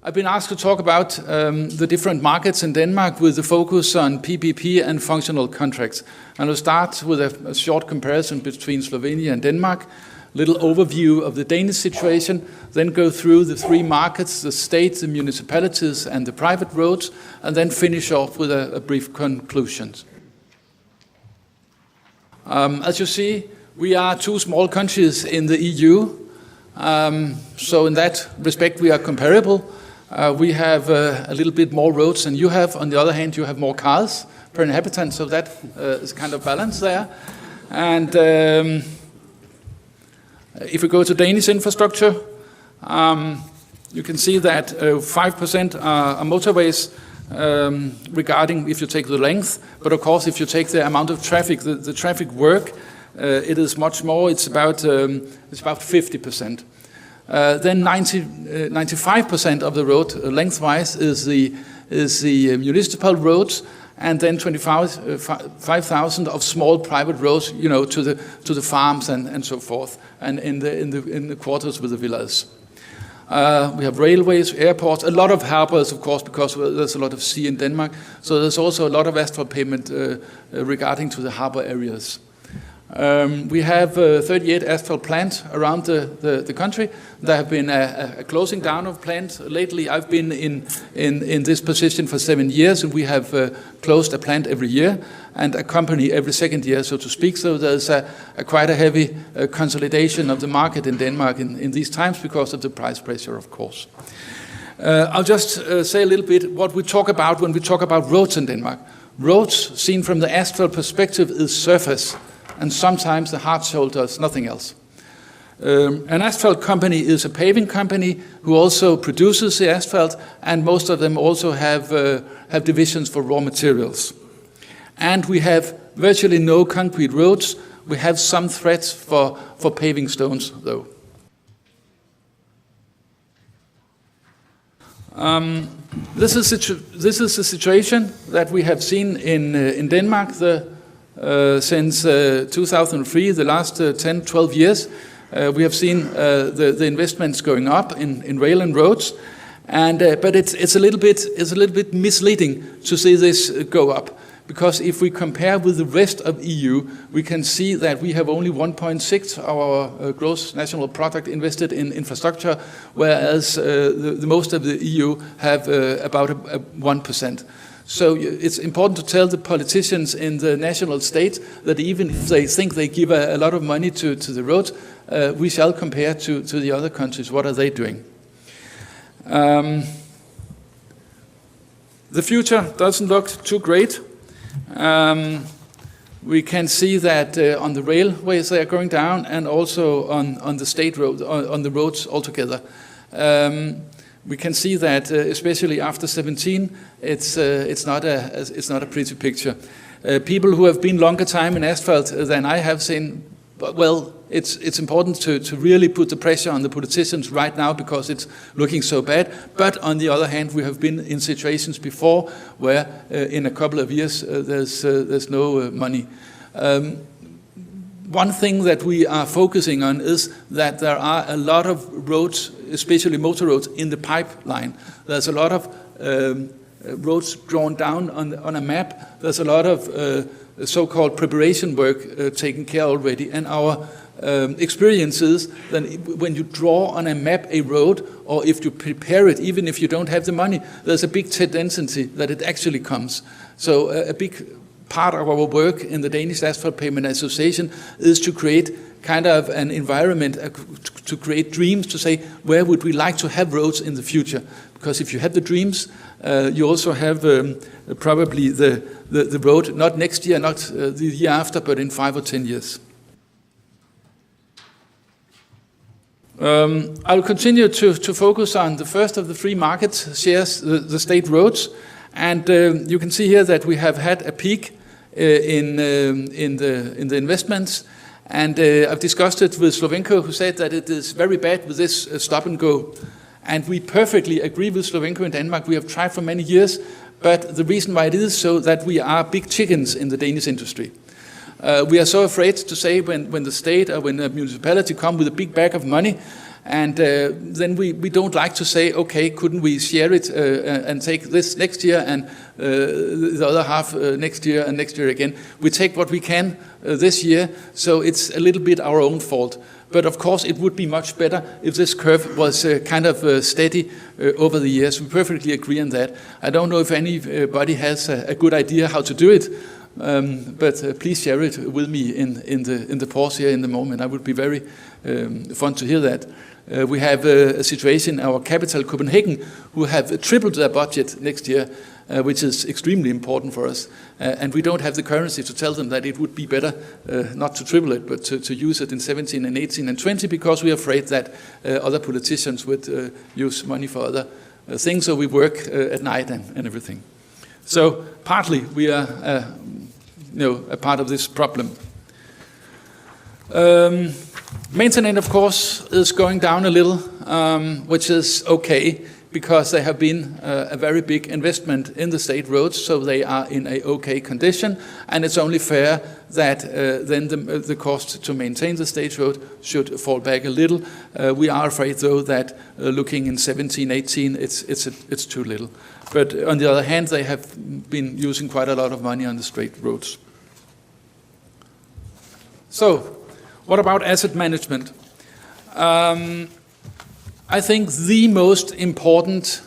I've been asked to talk about the different markets in Denmark with the focus on PPP and functional contracts. And I'll start with a short comparison between Slovenia and Denmark, little overview of the Danish situation, then go through the three markets, the state, the municipalities, and the private roads, and then finish off with a brief conclusion. As you see, we are two small countries in the EU, so in that respect we are comparable. We have a little bit more roads than you have. On the other hand, you have more cars per inhabitant, so that is kind of balance there. And if we go to Danish infrastructure, you can see that 5% are motorways regarding if you take the length, but of course if you take the amount of traffic, the traffic work, it is much more. It's about 50%. Then 95% of the road lengthwise is the municipal roads, and then 5,000 of small private roads, you know, to the farms and so forth, and in the quarters with the villas. We have railways, airports, a lot of harbors, of course, because there's a lot of sea in Denmark. So there's also a lot of asphalt pavement regarding to the harbor areas. We have 38 asphalt plants around the country. There have been a closing down of plants. Lately, I've been in this position for 7 years, and we have closed a plant every year and a company every second year, so to speak. So there's quite a heavy consolidation of the market in Denmark in these times because of the price pressure, of course. I'll just say a little bit what we talk about when we talk about roads in Denmark. Roads, seen from the asphalt perspective, is surface, and sometimes the hard shoulders, nothing else. An asphalt company is a paving company who also produces the asphalt, and most of them also have divisions for raw materials. And we have virtually no concrete roads. We have some threads for paving stones, though. This is the situation that we have seen in Denmark since 2003, the last 10, 12 years. We have seen the investments going up in rail and roads, but it's a little bit misleading to see this go up, because if we compare with the rest of EU, we can see that we have only 1.6 of our gross national product invested in infrastructure, whereas the most of the EU have about 1%. So it's important to tell the politicians in the national state that even if they think they give a lot of money to the roads, we shall compare to the other countries. What are they doing? The future doesn't look too great. We can see that on the railways they are going down, and also on the state road, on the roads altogether. We can see that, especially after 17, it's not a pretty picture. People who have been longer time in asphalt than I have seen, well, it's important to really put the pressure on the politicians right now because it's looking so bad. But on the other hand, we have been in situations before where in a couple of years there's no money. One thing that we are focusing on is that there are a lot of roads, especially motor roads, in the pipeline. There's a lot of roads drawn down on a map. There's a lot of so-called preparation work taken care already. And our experience is that when you draw on a map a road, or if you prepare it, even if you don't have the money, there's a big tendency that it actually comes. So a big part of our work in the Danish Asphalt Pavement Association is to create kind of an environment, to create dreams, to say where would we like to have roads in the future. Because if you have the dreams, you also have probably the road, not next year, not the year after, but in 5 or 10 years. I'll continue to focus on the first of the three market shares, the state roads. And you can see here that we have had a peak in the investments, and I've discussed it with Slovenko, who said that it is very bad with this stop and go. And we perfectly agree with Slovenko in Denmark. We have tried for many years, but the reason why it is so that we are big chickens in the Danish industry. We are so afraid to say when the state or when the municipality come with a big bag of money And then we don't like to say, okay, couldn't we share it and take this next year and the other half next year and next year again. We take what we can this year, so it's a little bit our own fault. But of course, it would be much better if this curve was kind of steady over the years. We perfectly agree on that. I don't know if anybody has a good idea how to do it, but please share it with me in the pause here in the moment. I would be very fun to hear that. We have a situation in our capital, Copenhagen, who have tripled their budget next year, which is extremely important for us. And we don't have the currency to tell them that it would be better not to triple it, but to use it in 17 and 18 and 20, because we are afraid that other politicians would use money for other things, so we work at night and everything. So partly we are a part of this problem. Maintenance, of course, is going down a little, which is okay, because they have been a very big investment in the state roads, so they are in a okay condition, and it's only fair that then the cost to maintain the state road should fall back a little. We are afraid, though, that looking in 17, 18, it's too little. But on the other hand, they have been using quite a lot of money on the state roads. So, what about asset management? I think the most important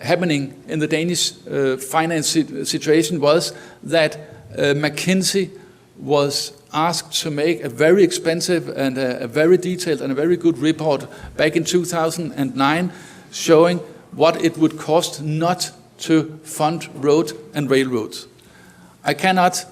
happening in the Danish finance situation was that McKinsey was asked to make a very expensive and a very detailed and a very good report back in 2009 showing what it would cost not to fund road and railroads. I cannot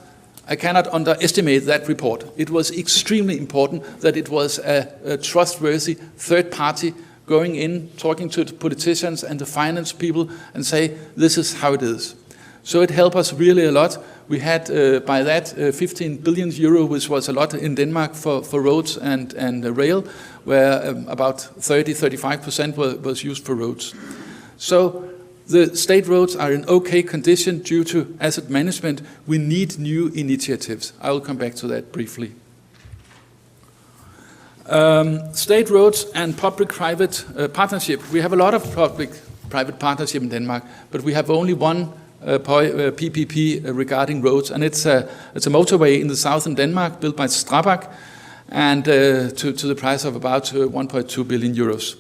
underestimate that report. It was extremely important that it was a trustworthy third party going in, talking to the politicians and the finance people and say, this is how it is. So it helped us really a lot. We had, by that, 15 billion euro, which was a lot in Denmark for roads and rail, where about 30-35% was used for roads. So the state roads are in okay condition due to asset management. We need new initiatives. I will come back to that briefly. State roads and public-private partnership. We have a lot of public-private partnership in Denmark, but we have only one PPP regarding roads, and it's a motorway in the southern Denmark built by Strabag, and to the price of about 1.2 billion euros.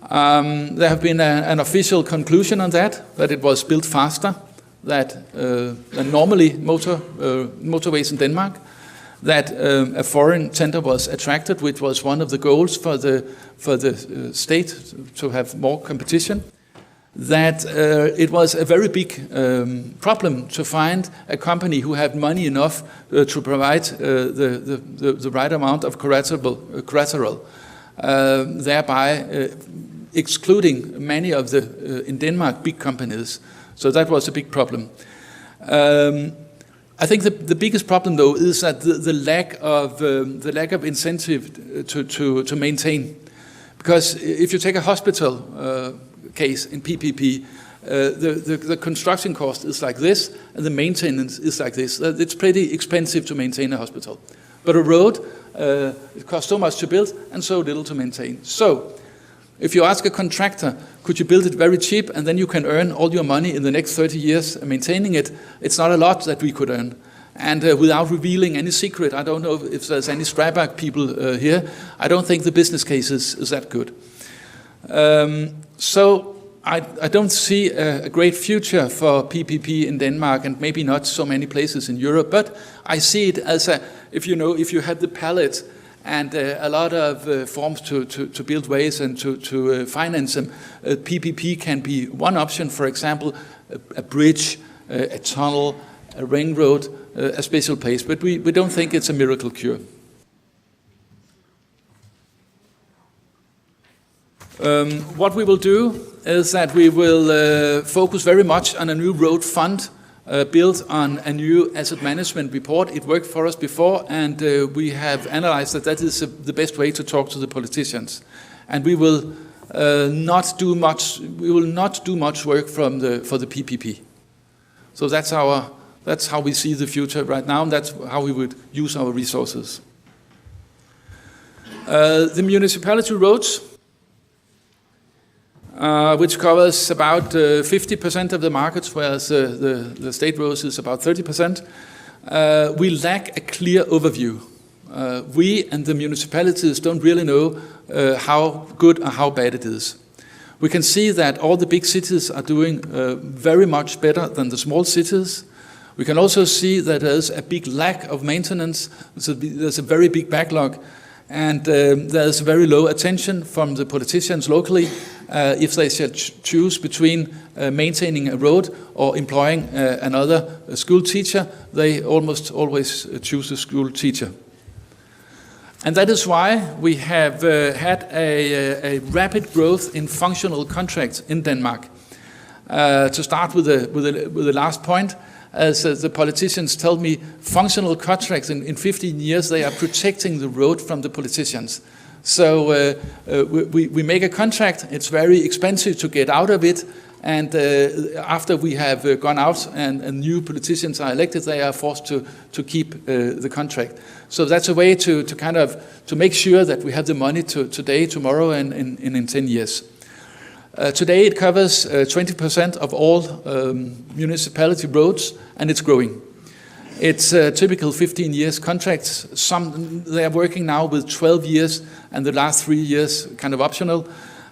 There have been an official conclusion on that it was built faster than normally motorways in Denmark, that a foreign tender was attracted, which was one of the goals for the state to have more competition, that it was a very big problem to find a company who had money enough to provide the right amount of collateral, thereby excluding many of the, in Denmark, big companies. So that was a big problem. I think the biggest problem, though, is that the lack of incentive to maintain. Because if you take a hospital case in PPP, the construction cost is like this, and the maintenance is like this. It's pretty expensive to maintain a hospital. But a road, it costs so much to build and so little to maintain. So, if you ask a contractor, could you build it very cheap and then you can earn all your money in the next 30 years maintaining it, it's not a lot that we could earn. And without revealing any secret, I don't know if there's any Strabag people here, I don't think the business case is that good. So I don't see a great future for PPP in Denmark, and maybe not so many places in Europe, but I see it as if you had the palette and a lot of forms to build ways and to finance them, PPP can be one option. For example, a bridge, a tunnel, a ring road, a special place, but we don't think it's a miracle cure. What we will do is that we will focus very much on a new road fund built on a new asset management report. It worked for us before, and we have analyzed that is the best way to talk to the politicians. And we will not do much. We will not do much work for the PPP. So that's how we see the future right now, and that's how we would use our resources. The municipality roads, which covers about 50% of the markets, whereas the state roads is about 30%, we lack a clear overview. We and the municipalities don't really know how good or how bad it is. We can see that all the big cities are doing very much better than the small cities. We can also see that there's a big lack of maintenance, so there's a very big backlog, and there's very low attention from the politicians locally if they shall choose between maintaining a road or employing another school teacher. They almost always choose a school teacher. And that is why we have had a rapid growth in functional contracts in Denmark. To start with the last point, as the politicians tell me, functional contracts in 15 years, they are protecting the road from the politicians. So we make a contract, it's very expensive to get out of it, and after we have gone out and new politicians are elected, they are forced to keep the contract. So that's a way to kind of to make sure that we have the money today, tomorrow, and in 10 years. Today it covers 20% of all municipality roads, and it's growing. It's typical 15 years contracts. They are working now with 12 years, and the last 3 years kind of optional.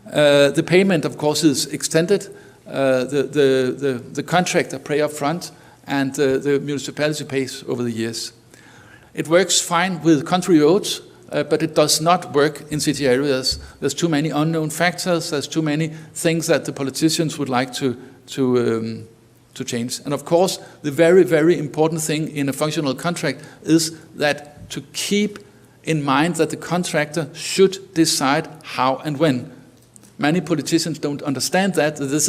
The payment, of course, is extended. The contractor pay up front, and the municipality pays over the years. It works fine with country roads, but it does not work in city areas. There's too many unknown factors. There's too many things that the politicians would like to change. And of course, the very, very important thing in a functional contract is that to keep in mind that the contractor should decide how and when. Many politicians don't understand that. This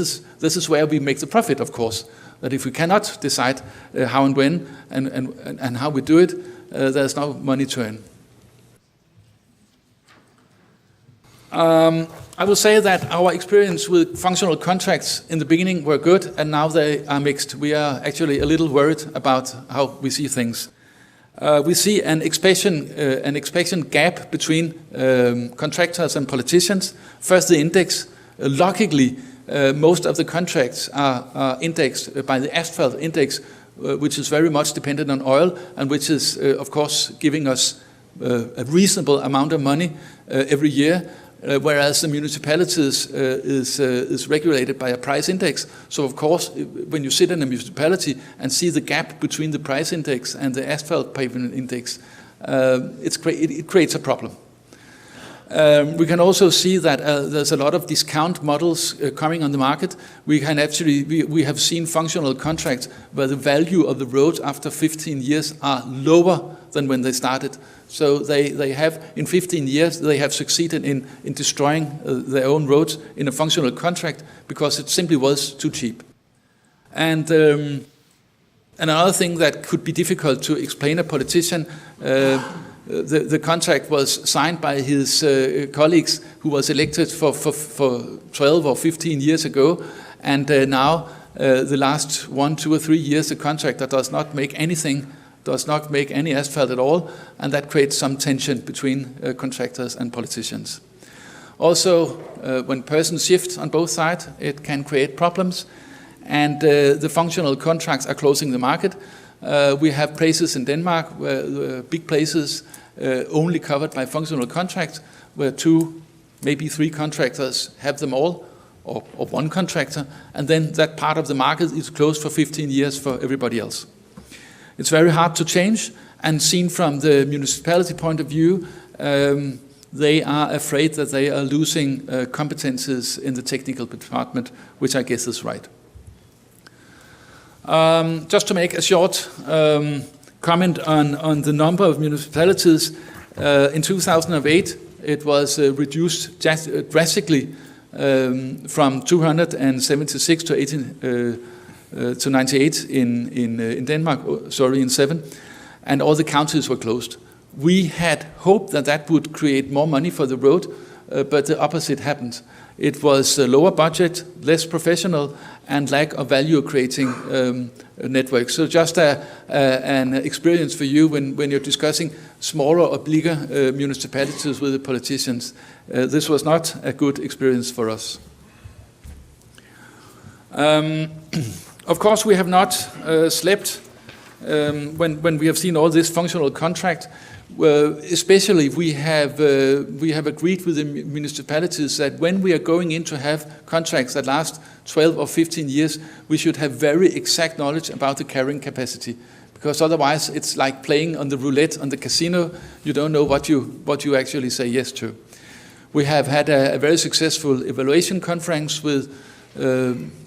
is where we make the profit, of course. That if we cannot decide how and when and how we do it, there's no money to earn. I will say that our experience with functional contracts in the beginning were good, and now they are mixed. We are actually a little worried about how we see things. We see an expectation gap between contractors and politicians. First, the index. Luckily, most of the contracts are indexed by the asphalt index, which is very much dependent on oil, and which is, of course, giving us a reasonable amount of money every year. Whereas the municipalities is regulated by a price index. So of course, when you sit in a municipality and see the gap between the price index and the asphalt pavement index, it creates a problem. We can also see that there's a lot of discount models coming on the market. We have seen functional contracts where the value of the roads after 15 years are lower than when they started. So they have, in 15 years, they have succeeded in destroying their own roads in a functional contract because it simply was too cheap. And another thing that could be difficult to explain a politician, the contract was signed by his colleagues who was elected for 12 or 15 years ago, and now the last 1, 2 or 3 years the contractor does not make any asphalt at all, and that creates some tension between contractors and politicians. Also, when persons shift on both sides, it can create problems, and the functional contracts are closing the market. We have places in Denmark, big places only covered by functional contracts, where 2, maybe 3 contractors have them all, or 1 contractor, and then that part of the market is closed for 15 years for everybody else. It's very hard to change, and seen from the municipality point of view, they are afraid that they are losing competences in the technical department, which I guess is right. Just to make a short comment on the number of municipalities, in 2008 it was reduced drastically from 276 to 98 in Denmark, in 7, and all the counties were closed. We had hoped that would create more money for the road, but the opposite happened. It was a lower budget, less professional, and lack of value-creating networks. So just an experience for you when you're discussing smaller or bigger municipalities with the politicians. This was not a good experience for us. Of course, we have not slept when we have seen all this functional contract. Especially, we have agreed with the municipalities that when we are going in to have contracts that last 12 or 15 years, we should have very exact knowledge about the carrying capacity, because otherwise it's like playing on the roulette on the casino. You don't know what you actually say yes to. We have had a very successful evaluation conference with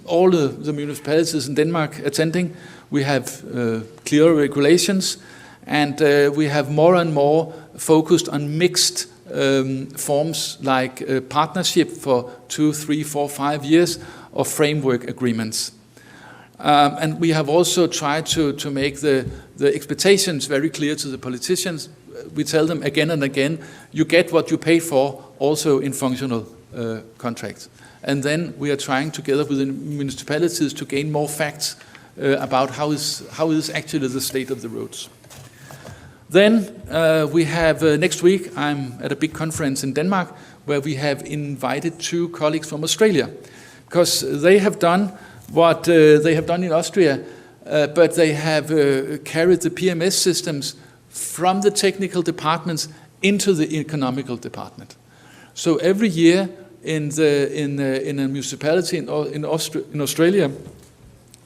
all the municipalities in Denmark attending. We have clear regulations. And we have more and more focused on mixed forms like partnership for 2, 3, 4, 5 years or framework agreements. And we have also tried to make the expectations very clear to the politicians. We tell them again and again, you get what you pay for also in functional contracts. And then we are trying together with the municipalities to gain more facts about how is actually the state of the roads. Then we have, next week, I'm at a big conference in Denmark where we have invited 2 colleagues from Australia, because they have done what they have done in Austria, but they have carried the PMS systems from the technical departments into the economical department. So every year in a municipality in Australia,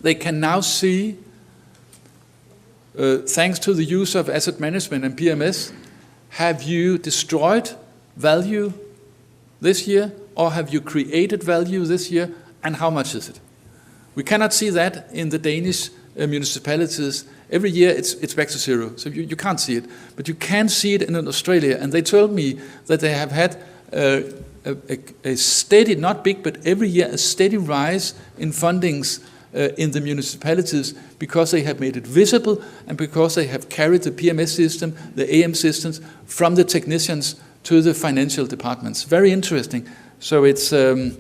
they can now see, thanks to the use of asset management and PMS, have you destroyed value this year, or have you created value this year, and how much is it? We cannot see that in the Danish municipalities. Every year it's back to zero, so you can't see it. But you can see it in Australia, and they told me that they have had a steady, not big, but every year a steady rise in fundings in the municipalities, because they have made it visible and because they have carried the PMS system, the AM systems, from the technicians to the financial departments. Very interesting. So it's a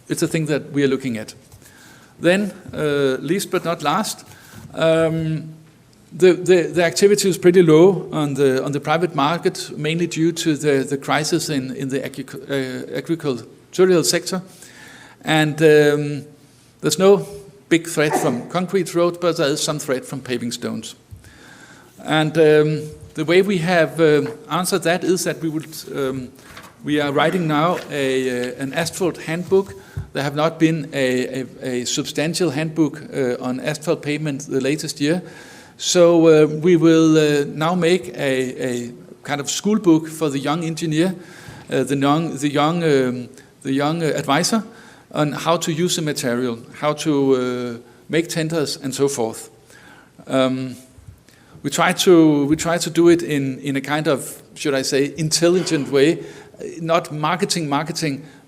thing that we are looking at. Then, least but not last, the activity is pretty low on the private market, mainly due to the crisis in the agricultural sector. And there's no big threat from concrete roads, but there is some threat from paving stones. And the way we have answered that is that we are writing now an asphalt handbook. There have not been a substantial handbook on asphalt pavement the latest year. So we will now make a kind of school book for the young engineer, the young advisor, on how to use the material, how to make tenders, and so forth. We try to do it in a kind of, should I say, intelligent way, not marketing,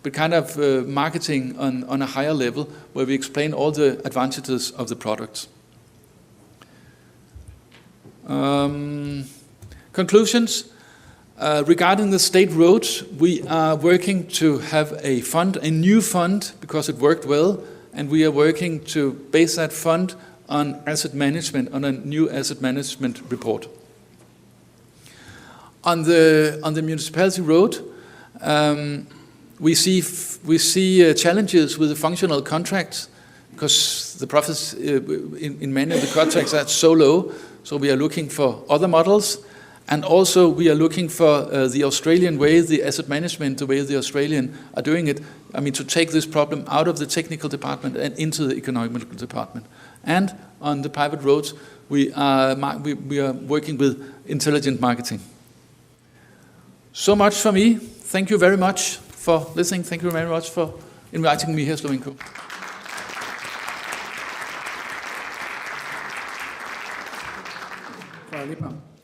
but kind of marketing on a higher level, where we explain all the advantages of the products. Conclusions. Regarding the state roads, we are working to have a fund, a new fund, because it worked well, and we are working to base that fund on asset management, on a new asset management report. On the municipality road, we see challenges with the functional contracts, because the profits in many of the contracts are so low. So we are looking for other models. And also we are looking for the Australian way, the asset management, the way the Australian are doing it. I mean, to take this problem out of the technical department and into the economical department. And on the private roads, we are working with intelligent marketing. So much for me. Thank you very much for listening. Thank you very much for inviting me here, Slovenko. Hvala lepa.